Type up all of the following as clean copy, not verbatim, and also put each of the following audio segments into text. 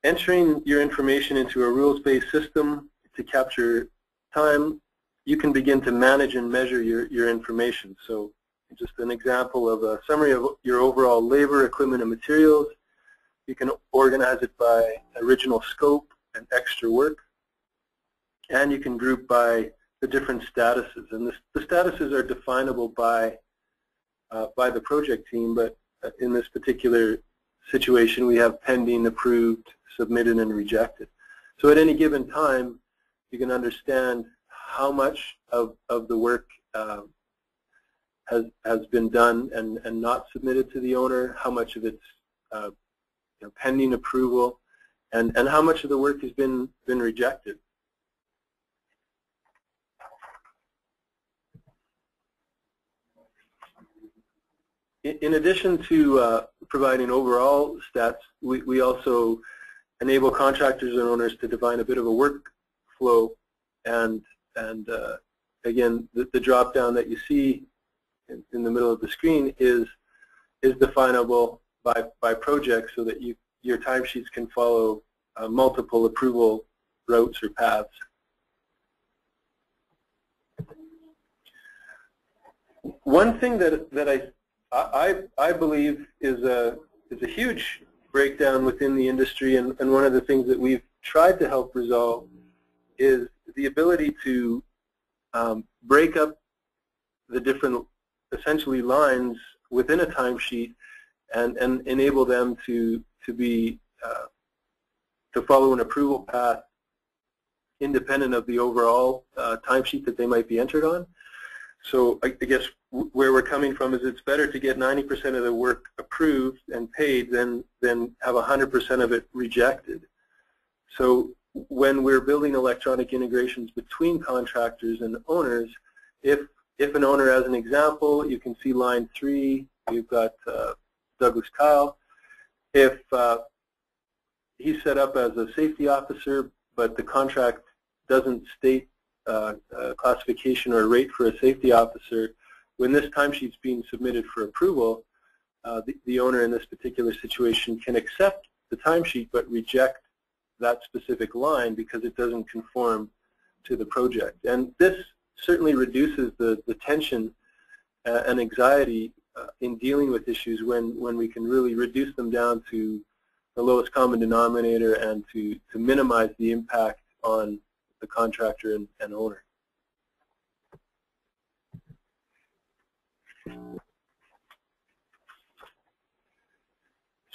entering your information into a rules-based system to capture time, you can begin to manage and measure your information. So just an example of a summary of your overall labor, equipment, and materials. You can organize it by original scope and extra work. And you can group by the different statuses. And the statuses are definable by the project team, but in this particular situation, we have pending, approved, submitted, and rejected. So at any given time, you can understand how much of the work has been done and not submitted to the owner, how much of it's pending approval, and how much of the work has been rejected. In addition to providing overall stats, we also enable contractors and owners to define a bit of a workflow, and again, the drop down that you see in the middle of the screen is definable by project, so that your timesheets can follow multiple approval routes or paths. One thing that I believe is a huge breakdown within the industry, and one of the things that we've tried to help resolve is the ability to break up the different, essentially, lines within a timesheet and enable them to follow an approval path independent of the overall timesheet that they might be entered on. So I guess where we're coming from is it's better to get 90% of the work approved and paid than have 100% of it rejected. So when we're building electronic integrations between contractors and owners, if an owner, as an example, you can see line 3, we've got Douglas Kyle. If he's set up as a safety officer, but the contract doesn't state classification or rate for a safety officer, when this timesheet's being submitted for approval, the owner in this particular situation can accept the timesheet but reject that specific line because it doesn't conform to the project. And this certainly reduces the tension and anxiety in dealing with issues when we can really reduce them down to the lowest common denominator and to minimize the impact on the contractor and owner.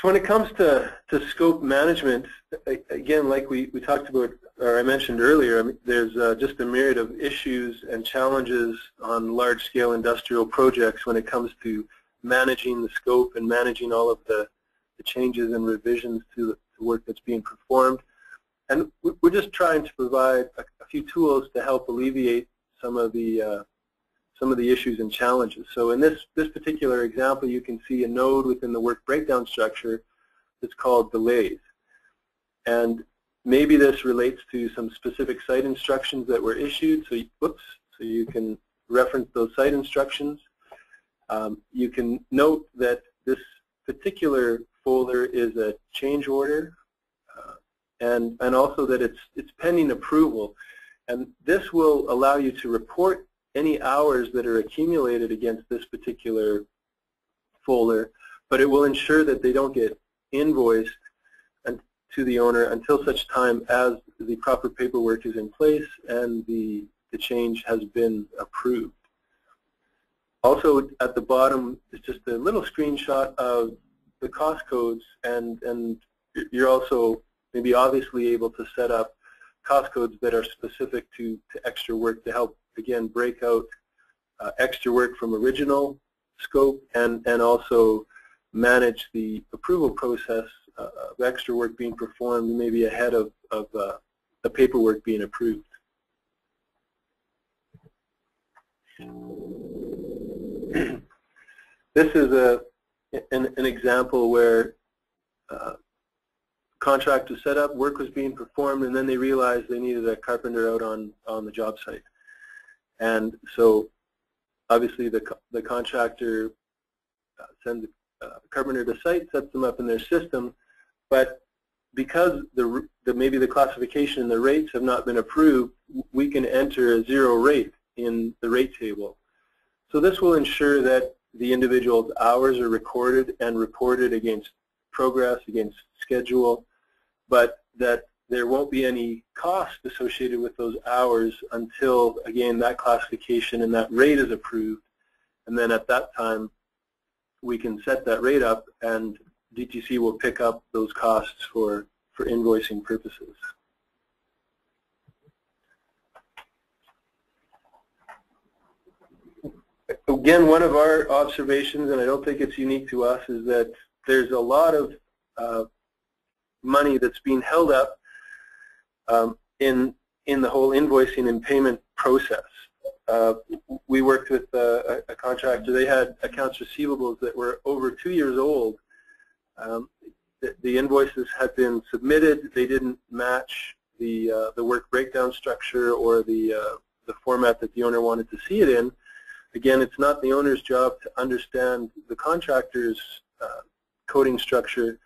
So when it comes to scope management, again, like we talked about, or I mentioned earlier, I mean, there's just a myriad of issues and challenges on large-scale industrial projects when it comes to managing the scope and managing all of the changes and revisions to the work that's being performed. And we're just trying to provide a few tools to help alleviate some of the issues and challenges. So in this particular example, you can see a node within the work breakdown structure that's called delays. And maybe this relates to some specific site instructions that were issued. So you can reference those site instructions. You can note that this particular folder is a change order, and also that it's pending approval. And this will allow you to report any hours that are accumulated against this particular folder, but it will ensure that they don't get invoiced to the owner until such time as the proper paperwork is in place and the change has been approved. Also at the bottom is just a little screenshot of the cost codes, and you're also maybe obviously able to set up cost codes that are specific to extra work to help, again, break out extra work from original scope and also manage the approval process of extra work being performed maybe ahead of the paperwork being approved. This is an example where contract was set up, work was being performed, and then they realized they needed a carpenter out on the job site. And so obviously the contractor sends the carpenter to site, sets them up in their system, but because maybe the classification and the rates have not been approved, we can enter a zero rate in the rate table. So this will ensure that the individual's hours are recorded and reported against progress, against schedule, but that there won't be any cost associated with those hours until, again, that classification and that rate is approved. And then at that time, we can set that rate up, and DTC will pick up those costs for invoicing purposes. Again, one of our observations, and I don't think it's unique to us, is that there's a lot of money that's being held up in the whole invoicing and payment process. We worked with a contractor. They had accounts receivables that were over 2 years old. The invoices had been submitted. They didn't match the work breakdown structure or the format that the owner wanted to see it in. Again, it's not the owner's job to understand the contractor's coding structure,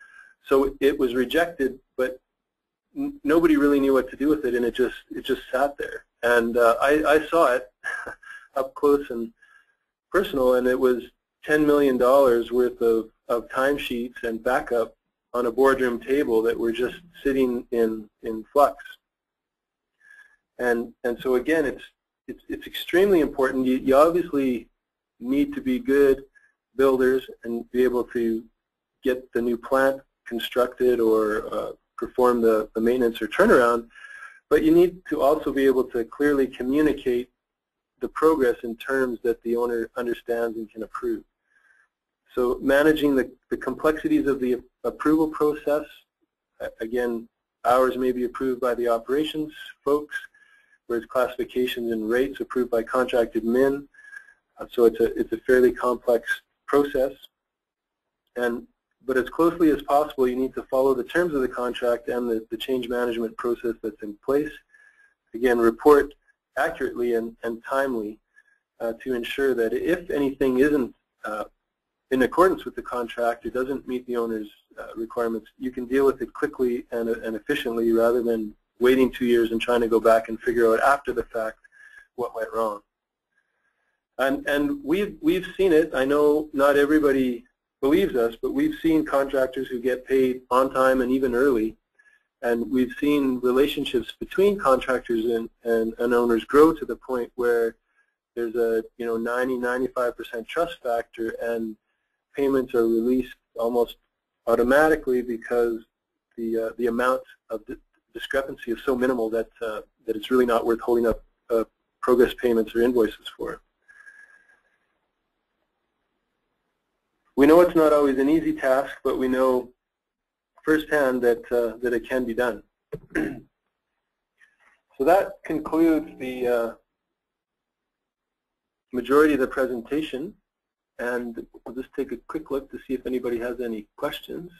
so it was rejected, but nobody really knew what to do with it, and it just sat there. And I saw it up close and personal, and it was $10 million worth of timesheets and backup on a boardroom table that were just sitting in flux. And so again, it's extremely important. You obviously need to be good builders and be able to get the new plant constructed or perform the maintenance or turnaround, but you need to also be able to clearly communicate the progress in terms that the owner understands and can approve. So managing the complexities of the approval process, again, hours may be approved by the operations folks, whereas classifications and rates approved by contract admin. So it's a fairly complex process. But as closely as possible, you need to follow the terms of the contract and the change management process that's in place. Again, report accurately and timely to ensure that if anything isn't in accordance with the contract, it doesn't meet the owner's requirements, you can deal with it quickly and efficiently rather than waiting 2 years and trying to go back and figure out after the fact what went wrong. And we've seen it. I know not everybody believes us, but we've seen contractors who get paid on time and even early, and we've seen relationships between contractors and owners grow to the point where there's a 90–95% trust factor, and payments are released almost automatically because the amount of discrepancy is so minimal that it's really not worth holding up progress payments or invoices for. We know it's not always an easy task, but we know firsthand that it can be done. So that concludes the majority of the presentation, and we'll just take a quick look to see if anybody has any questions.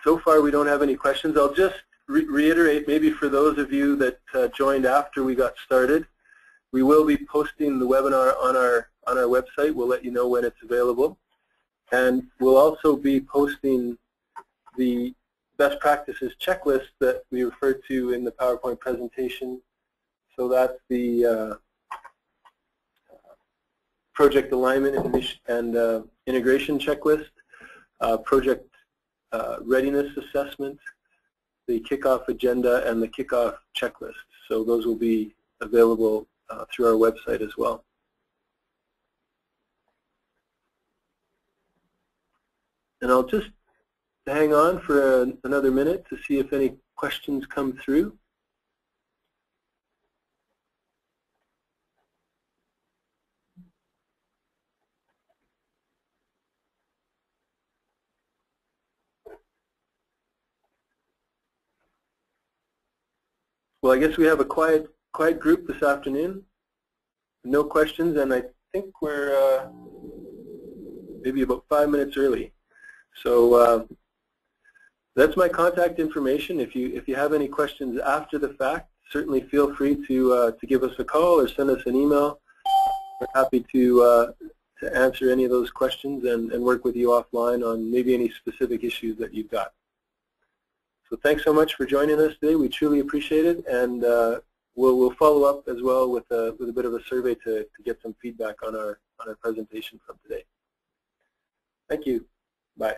So far, we don't have any questions. I'll just reiterate, maybe for those of you that joined after we got started, we will be posting the webinar on our website. We'll let you know when it's available. And we'll also be posting the best practices checklist that we referred to in the PowerPoint presentation. So that's the project alignment and integration checklist, project readiness assessment, the kickoff agenda, and the kickoff checklist. So those will be available through our website as well. And I'll just hang on for another minute to see if any questions come through. Well, I guess we have a quiet group this afternoon. No questions, and I think we're maybe about 5 minutes early. So that's my contact information. If you have any questions after the fact, certainly feel free to give us a call or send us an email. We're happy to answer any of those questions and work with you offline on maybe any specific issues that you've got. So thanks so much for joining us today. We truly appreciate it, and we'll follow up as well with a bit of a survey to get some feedback on our presentation from today. Thank you. Bye.